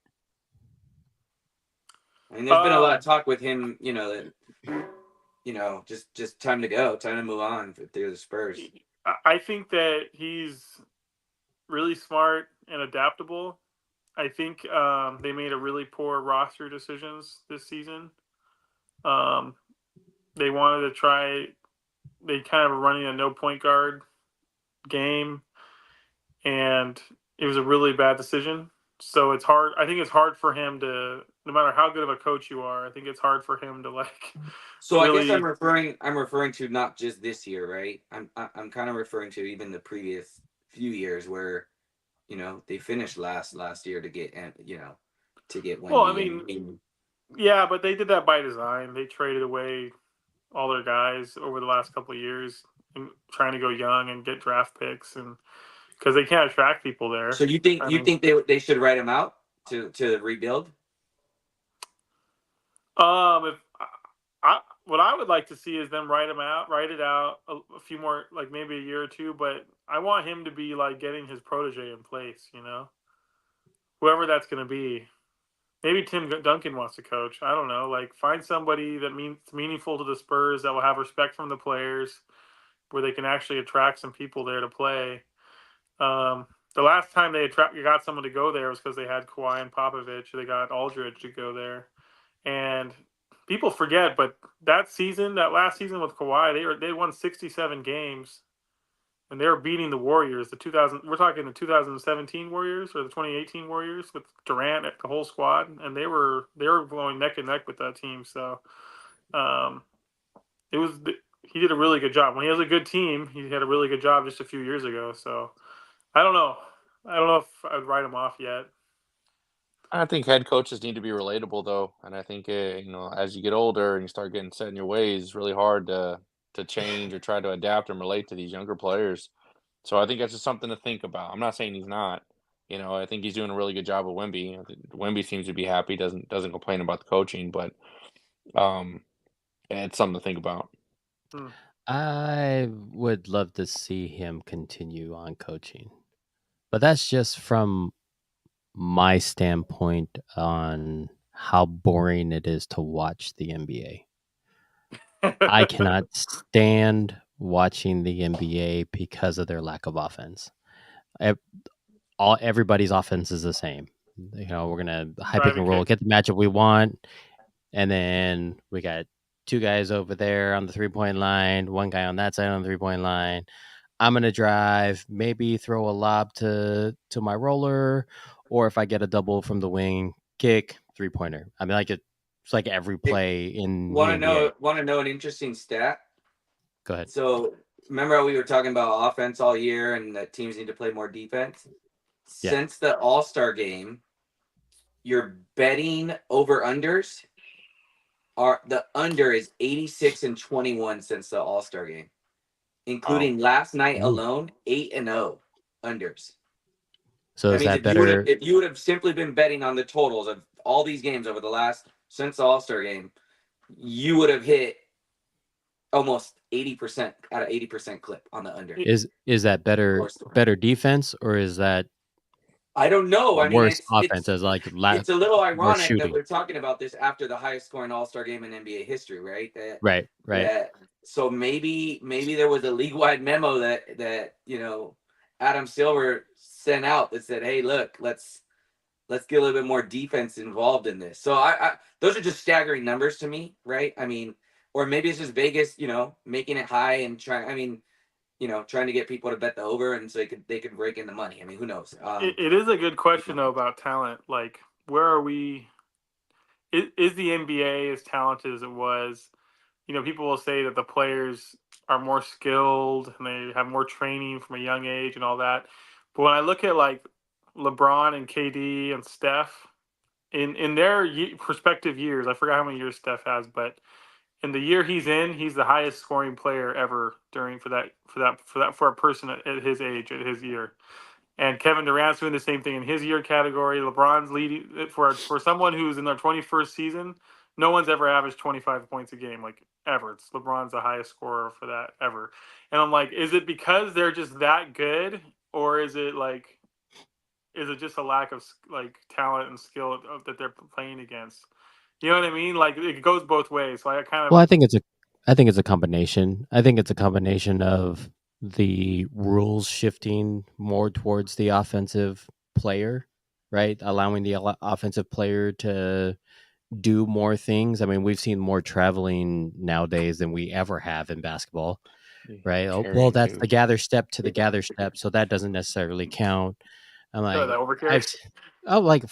I mean, there's been a lot of talk with him. Just time to go, time to move on through the Spurs. I think that he's really smart and adaptable. I think they made a really poor roster decisions this season. They wanted to try. They kind of were running a no point guard game, and it was a really bad decision. So it's hard. I think it's hard for him to, no matter how good of a coach you are, I think it's hard for him to like. So really... I guess I'm referring to not just this year, right? I'm kind of referring to even the previous few years where, they finished last year to get, to get Wendy. Well, I mean, yeah, but they did that by design. They traded away all their guys over the last couple of years and trying to go young and get draft picks, and because they can't attract people there. So you think they should write him out to rebuild? What I would like to see is them write it out a few more, like maybe a year or two, but I want him to be like getting his protege in place, whoever that's going to be. Maybe Tim Duncan wants to coach. I don't know. Like, find somebody that means meaningful to the Spurs, that will have respect from the players, where they can actually attract some people there to play. The last time they got someone to go there was because they had Kawhi and Popovich. They got Aldridge to go there, and people forget. But that last season with Kawhi, they won 67 games. And they were beating the Warriors, we're talking the 2017 Warriors or the 2018 Warriors with Durant, the whole squad, and they were going neck and neck with that team. So, he did a really good job. When he has a good team, he had a really good job just a few years ago. So, I don't know if I'd write him off yet. I think head coaches need to be relatable, though, and I think as you get older and you start getting set in your ways, it's really hard to change or try to adapt and relate to these younger players. So I think that's just something to think about. I'm not saying he's not. I think he's doing a really good job with Wemby. Wemby seems to be happy, doesn't complain about the coaching, but it's something to think about. I would love to see him continue on coaching. But that's just from my standpoint on how boring it is to watch the NBA. I cannot stand watching the NBA because of their lack of offense. Everybody's offense is the same. You know, we're gonna high pick and roll, get the matchup we want, and then we got two guys over there on the 3-point line, one guy on that side on the 3-point line. I'm gonna drive, maybe throw a lob to my roller, or if I get a double from the wing, kick 3-pointer. I mean, like it's like every play in the NBA. Want to know an interesting stat? Go ahead. So remember how we were talking about offense all year and that teams need to play more defense? Yeah. Since the All-Star game, your betting over-unders are the under is 86-21 since the All-Star game, including last night alone, 8-0 unders. So is that better? If you would have simply been betting on the totals of all these games over the last since the All-Star game, you would have hit almost 80% at an 80% clip on the under. Is that better defense, or is that I don't know. I mean, worse offense as like it's a little ironic that we're talking about this after the highest scoring All-Star game in NBA history, right? Right. So maybe there was a league-wide memo that you know Adam Silver sent out that said, "Hey, look, let's get a little bit more defense involved in this." So I those are just staggering numbers to me, right? I mean, or maybe it's just Vegas, you know, making it high and trying. I mean, you know, trying to get people to bet the over, and so they could break in the money. I mean, who knows? It is a good question though about talent. Like, where are we? Is the NBA as talented as it was? You know, people will say that the players are more skilled and they have more training from a young age and all that. But when I look at like LeBron and KD and Steph in their respective years, I forgot how many years Steph has, but in the year he's in, he's the highest scoring player ever for a person at his age, at his year. And Kevin Durant's doing the same thing in his year category. LeBron's leading for someone who's in their 21st season. No one's ever averaged 25 points a game, like ever. It's LeBron's the highest scorer for that ever. And I'm like, is it because they're just that good, or is it just a lack of like talent and skill that they're playing against? You know what I mean? Like it goes both ways. So I kind of. Well, I think it's a combination. I think it's a combination of the rules shifting more towards the offensive player, right? Allowing the offensive player to do more things. I mean, we've seen more traveling nowadays than we ever have in basketball, right? Oh, well, that's the gather step to the gather step, so that doesn't necessarily count. I'm like,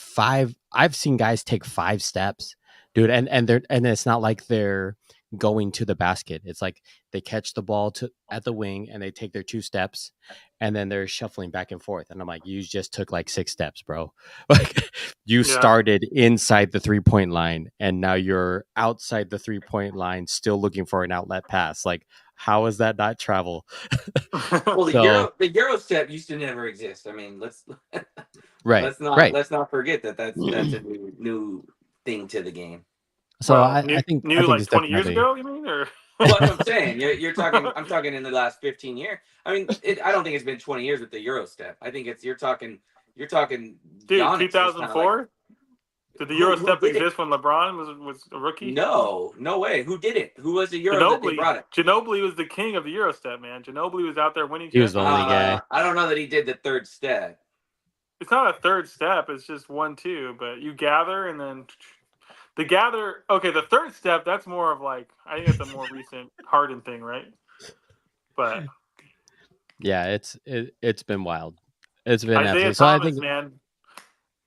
I've seen guys take 5 steps, dude, and it's not like they're going to the basket. It's like they catch the ball at the wing and they take their 2 steps and then they're shuffling back and forth. And I'm like, you just took like 6 steps, bro. Like you started inside the 3-point line and now you're outside the 3-point line still looking for an outlet pass. Like, how is that not travel? Well, the Euro step used to never exist. I mean, let's not forget that's a new thing to the game. So I think like 20 years ago, you mean, or what I'm saying, you're talking. I'm talking in the last 15 years. I mean, I don't think it's been 20 years with the Euro step. I think you're talking. Dude, 2004. Did the Euro step exist when LeBron was a rookie? No way. Who did it? Who was the Euro that they brought it? Ginobili was the king of the Euro step, man. Ginobili was out there winning. He was the only guy. I don't know that he did the third step. It's not a third step. It's just 1-2. But you gather and then the gather. Okay, the third step. That's more of like I think it's a more recent Harden thing, right? But yeah, it's been wild. It's been Isaiah Thomas, I think, man.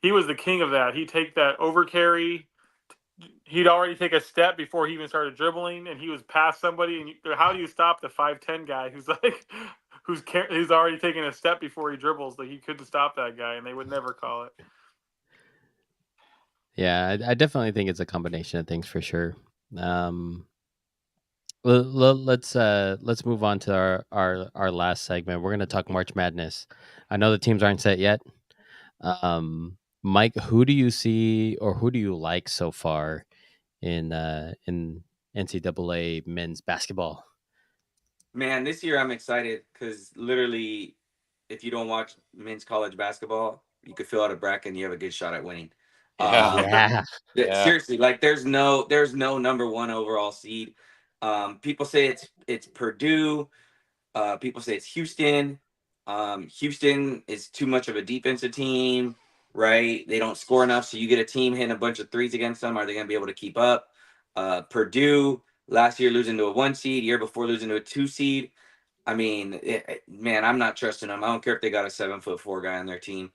He was the king of that. He'd take that over carry. He'd already take a step before he even started dribbling, and he was past somebody. And how do you stop the 5'10" guy who's like, who's already taking a step before he dribbles? Like he couldn't stop that guy, and they would never call it. Yeah, I definitely think it's a combination of things for sure. Let's move on to our last segment. We're going to talk March Madness. I know the teams aren't set yet. Mike, who do you see or who do you like so far in NCAA men's basketball? Man, this year I'm excited because literally if you don't watch men's college basketball, you could fill out a bracket and you have a good shot at winning. Yeah. Yeah. Seriously, like there's no number one overall seed. People say it's Purdue. People say it's Houston. Houston is too much of a defensive team, right? They don't score enough, so you get a team hitting a bunch of threes against them. Are they going to be able to keep up? Purdue last year losing to a 1 seed, year before losing to a 2 seed. I mean, man, I'm not trusting them. I don't care if they got a 7'4" guy on their team.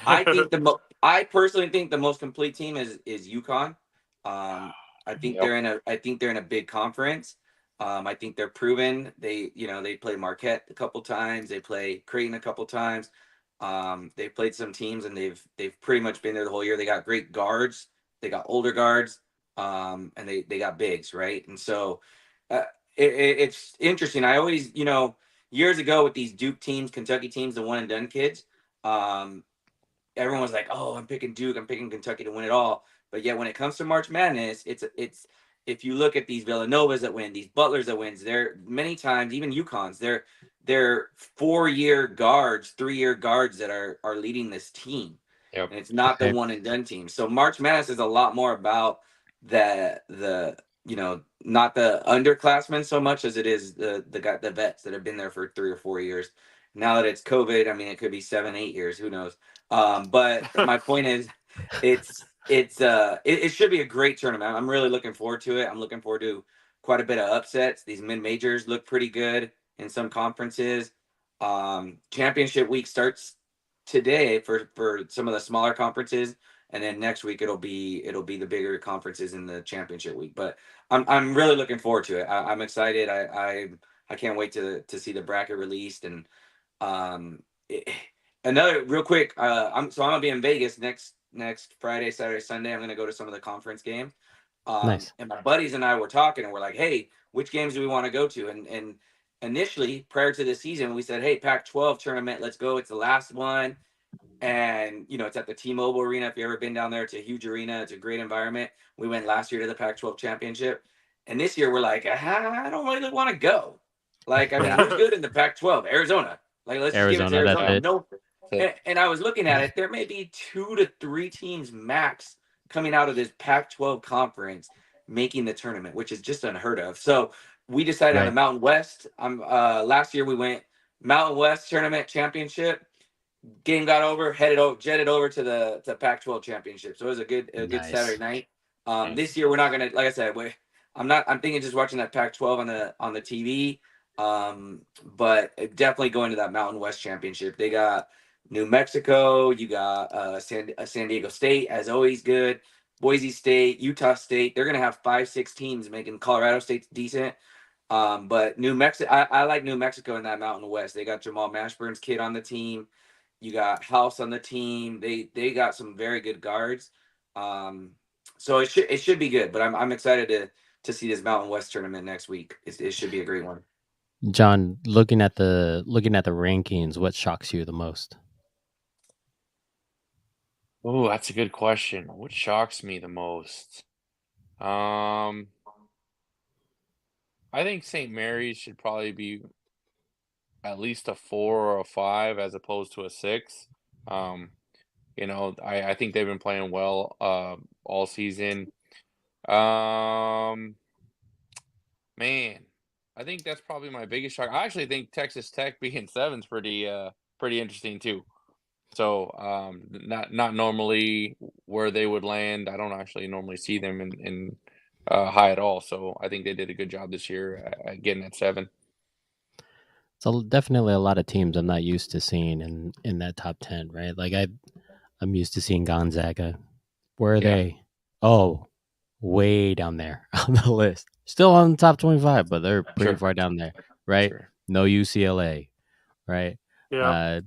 I think I personally think the most complete team is UConn. I think they're in a big conference. I think they're proven. They played Marquette a couple times. They play Creighton a couple times. They've played some teams and they've pretty much been there the whole year. They got great guards. They got older guards. And they got bigs, right? And so it's interesting. I always, years ago with these Duke teams, Kentucky teams, the one and done kids, everyone was like, "Oh, I'm picking Duke. I'm picking Kentucky to win it all." But yet, when it comes to March Madness, it's if you look at these Villanovas that win, these Butlers that wins, they're many times even UConn's. They're 4-year guards, 3-year guards that are leading this team, and it's not the one and done team. So March Madness is a lot more about the not the underclassmen so much as it is the vets that have been there for 3 or 4 years. Now that it's COVID, I mean, it could be 7, 8 years. Who knows? But my point is, it should be a great tournament. I'm really looking forward to it. I'm looking forward to quite a bit of upsets. These mid majors look pretty good in some conferences. Championship week starts today for some of the smaller conferences, and then next week it'll be the bigger conferences in the championship week. But I'm really looking forward to it. I'm excited. I can't wait to see the bracket released. And another real quick, I'm gonna be in Vegas next Friday, Saturday, Sunday. I'm gonna go to some of the conference games. Nice. And my buddies and I were talking, and we're like, "Hey, which games do we want to go to?" And initially, prior to the season, we said, "Hey, Pac-12 tournament, let's go. It's the last one." And it's at the T-Mobile Arena. If you've ever been down there, it's a huge arena. It's a great environment. We went last year to the Pac-12 championship, and this year we're like, I don't really want to go. Like, I mean, who's good in the Pac-12? Arizona. Like, let's just give it to Arizona. No. And I was looking at it. There may be 2 to 3 teams max coming out of this Pac-12 conference making the tournament, which is just unheard of. So we decided on the Mountain West. Last year we went Mountain West tournament championship. Game got over, jetted over to the Pac-12 championship. So it was a good Saturday night. This year we're not gonna, like I said, I'm thinking just watching that Pac-12 on the TV. But definitely going to that Mountain West championship. They got New Mexico. You got San Diego State, as always, good. Boise State, Utah State. They're gonna have 5, 6 teams, making Colorado State decent. But New Mexico, I like New Mexico in that Mountain West. They got Jamal Mashburn's kid on the team. You got House on the team. They got some very good guards. So it should be good. But I'm excited to see this Mountain West tournament next week. It should be a great one. John, looking at the rankings, what shocks you the most? Oh, that's a good question. What shocks me the most? I think St. Mary's should probably be at least a 4 or a 5 as opposed to a 6. I think they've been playing well all season. Man, I think that's probably my biggest shock. I actually think Texas Tech being 7's pretty interesting too. So not normally where they would land. I don't actually normally see them in high at all. So I think they did a good job this year at getting at 7. So definitely a lot of teams I'm not used to seeing in that top 10, right? Like I'm used to seeing Gonzaga. Where are they? Oh, way down there on the list. Still on the top 25, but they're pretty far down there, right? Sure. No UCLA, right? Yeah.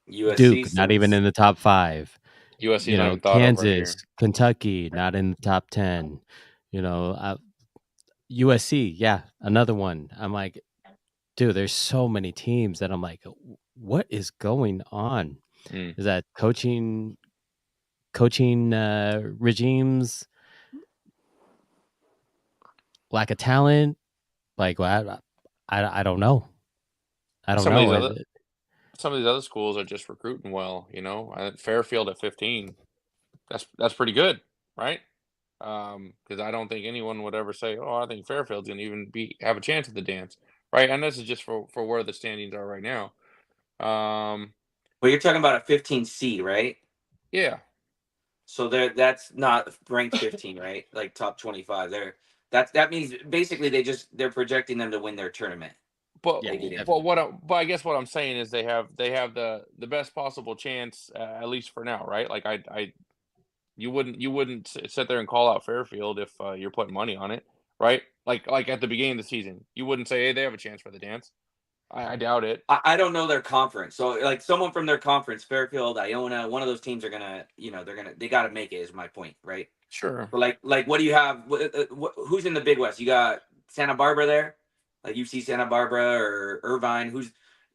USC Duke, not even in the top 5. USC, Kansas, Kentucky, not in the top 10. USC, yeah, another one. I'm like, dude, there's so many teams that I'm like, what is going on? Is that coaching regimes, lack of talent? Like, well, I don't know. I don't know. some of these other schools are just recruiting well. I think Fairfield at 15, that's pretty good, right? Because I don't think anyone would ever say, "Oh, I think Fairfield's gonna even have a chance at the dance," right? And this is just for where the standings are right now. Well, you're talking about a 15 seed, right? Yeah. So that's not ranked 15, right? Like top 25. That means basically they're projecting them to win their tournament. But Yeah, but I guess what I'm saying is they have the best possible chance, at least for now, right? Like you wouldn't sit there and call out Fairfield if you're putting money on it, right? Like at the beginning of the season, you wouldn't say, "Hey, they have a chance for the dance." I doubt it. I don't know their conference. So like someone from their conference, Fairfield, Iona, one of those teams are gonna, they got to make it. Is my point, right? Sure. But like what do you have? Who's in the Big West? You got Santa Barbara there, like UC Santa Barbara or Irvine.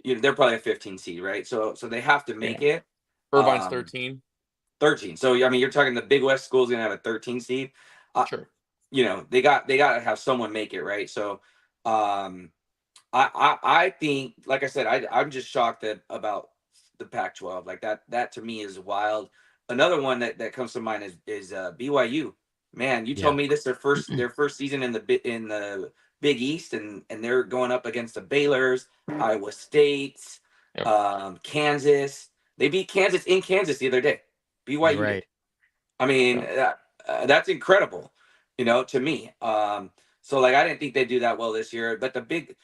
They're probably a 15 seed, right? So they have to make it. Irvine's 13. 13. So I mean, you're talking the Big West school's gonna have a 13 seed. Sure. They got to have someone make it, right? So, I think, like I said, I'm just shocked about the Pac-12. Like that to me is wild. Another one that comes to mind is BYU. Man, you told me this their first season in the Big East, and they're going up against the Baylors, Iowa States, Kansas. They beat Kansas in Kansas the other day. BYU Right. did. I mean, that's incredible, to me. So like I didn't think they'd do that well this year, but the Big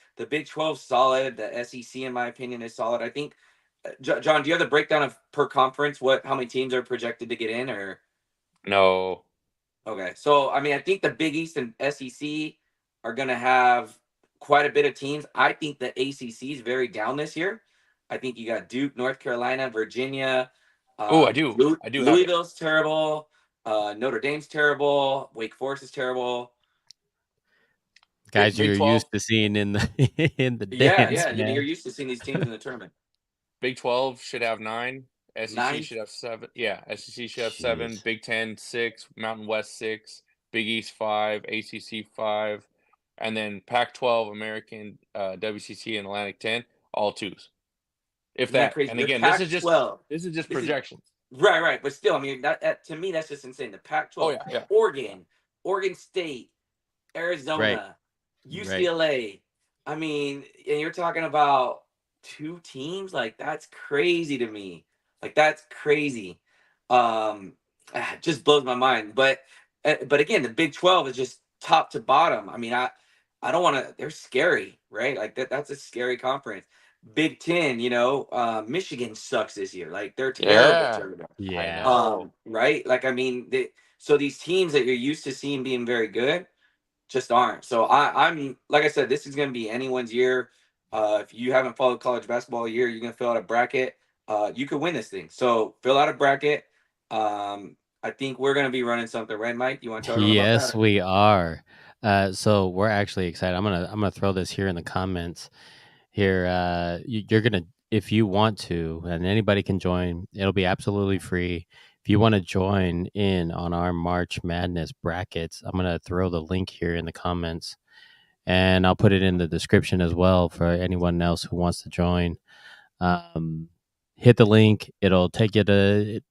12 solid. The SEC, in my opinion, is solid. I think. John, do you have the breakdown of per conference? How many teams are projected to get in, or no? Okay, so I mean, I think the Big East and SEC are going to have quite a bit of teams. I think the ACC is very down this year. I think you got Duke, North Carolina, Virginia. I do. Louisville's terrible. Notre Dame's terrible. Wake Forest is terrible. Guys, you're used to seeing in the dance. Yeah. You're used to seeing these teams in the tournament. Big 12 should have 9. SEC 9? should have 7. Yeah, SEC should have 7. Big 10 6. Mountain West 6. Big East 5. ACC 5, and then Pac-12, American, WCC, and Atlantic 10, all 2s. If that. And again, this is just projections. Right. But still, I mean, that to me, that's just insane. The Pac-12, Oregon State, Arizona, UCLA. I mean, and you're talking about 2 teams. Like that's crazy to me. Like that's crazy. It just blows my mind. But again, the Big 12 is just top to bottom. I mean, I don't want to. They're scary, right? Like that's a scary conference. Big 10, Michigan sucks this year. Like they're terrible. Yeah. Right. Like I mean, so these teams that you're used to seeing being very good just aren't. So I'm like I said, this is going to be anyone's year. If you haven't followed college basketball a year, you're going to fill out a bracket. You could win this thing. So fill out a bracket. I think we're going to be running something, right, Mike? You want to talk about that? Yes, we are. So we're actually excited. I'm gonna throw this here in the comments. Here, you're gonna, if you want to, and anybody can join. It'll be absolutely free. If you want to join in on our March Madness brackets, I'm gonna throw the link here in the comments, and I'll put it in the description as well for anyone else who wants to join. Hit the link. It'll take you to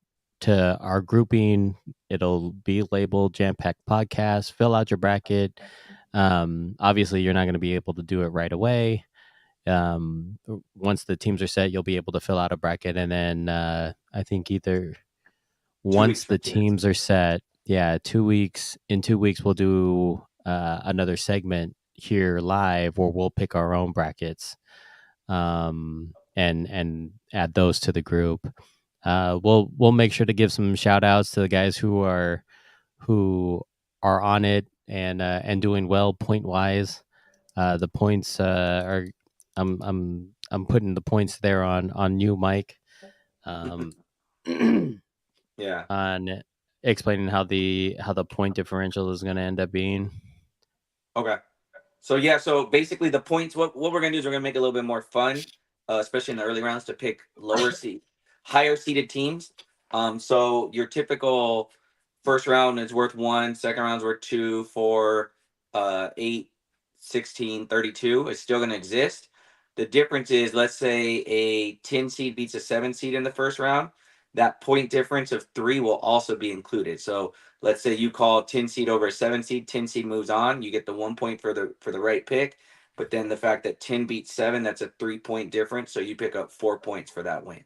our grouping. It'll be labeled Jam Pack Podcast. Fill out your bracket. Obviously, you're not going to be able to do it right away. Once the teams are set, you'll be able to fill out a bracket, and then I think either once the teams are set, 2 weeks. In 2 weeks, we'll do another segment here live where we'll pick our own brackets, and add those to the group. We'll make sure to give some shout outs to the guys who are on it and doing well point wise. The points are I'm putting the points there on you, Mike. Yeah. On explaining how the point differential is going to end up being. Okay. So basically the points, what we're going to do is we're going to make it a little bit more fun, especially in the early rounds, to pick higher seeded teams. So your typical first round is worth 1, second round is worth 2, 4, 8, 16, 32 is still going to exist. The difference is, let's say a 10 seed beats a 7 seed in the first round, that point difference of 3 will also be included. So let's say you call 10 seed over a 7 seed, 10 seed moves on, you get the 1 point for the right pick. But then the fact that 10 beats 7, that's a 3-point difference. So you pick up 4 points for that win.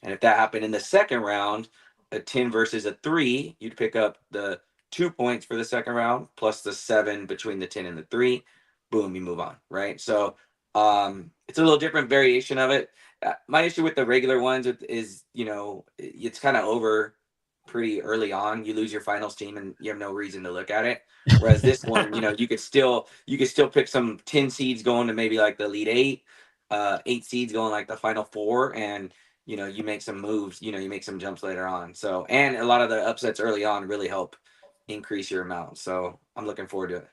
And if that happened in the second round, a 10 versus a 3, you'd pick up the 2 points for the second round plus the 7 between the 10 and the 3. Boom, you move on, right? So it's a little different variation of it. My issue with the regular ones is, it's kind of over pretty early on. You lose your finals team and you have no reason to look at it. Whereas this one, you could still pick some 10 seeds going to maybe like the Elite 8, 8 seeds going like the Final 4, and you make some moves, you make some jumps later on. So, and a lot of the upsets early on really help increase your amount. So I'm looking forward to it.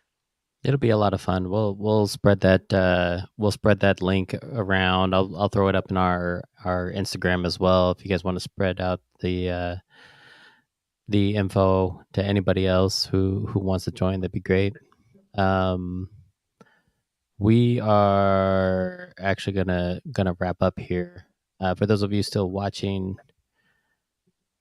It'll be a lot of fun. We'll spread that link around. I'll throw it up in our Instagram as well. If you guys want to spread out the info to anybody else who wants to join, that'd be great. We are actually gonna wrap up here. For those of you still watching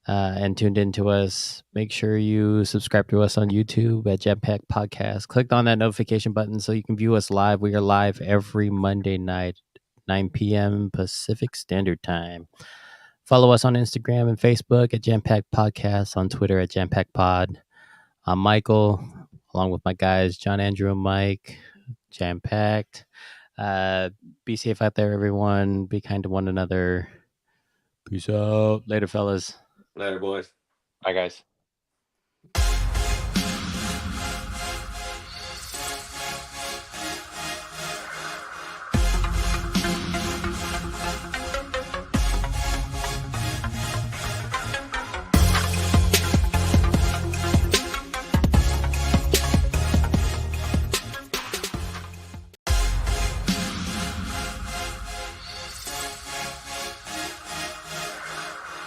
and tuned into us, make sure you subscribe to us on YouTube at Jam Pack Podcast. Click on that notification button so you can view us live. We are live every Monday night, 9 p.m. Pacific Standard Time. Follow us on Instagram and Facebook at Jam Pack Podcast, on Twitter at Jam Pack Pod. I'm Michael, along with my guys, John, Andrew, and Mike. Jam Packed. Be safe out there, everyone. Be kind to one another. Peace out. Later, fellas. Later, boys. Bye, guys.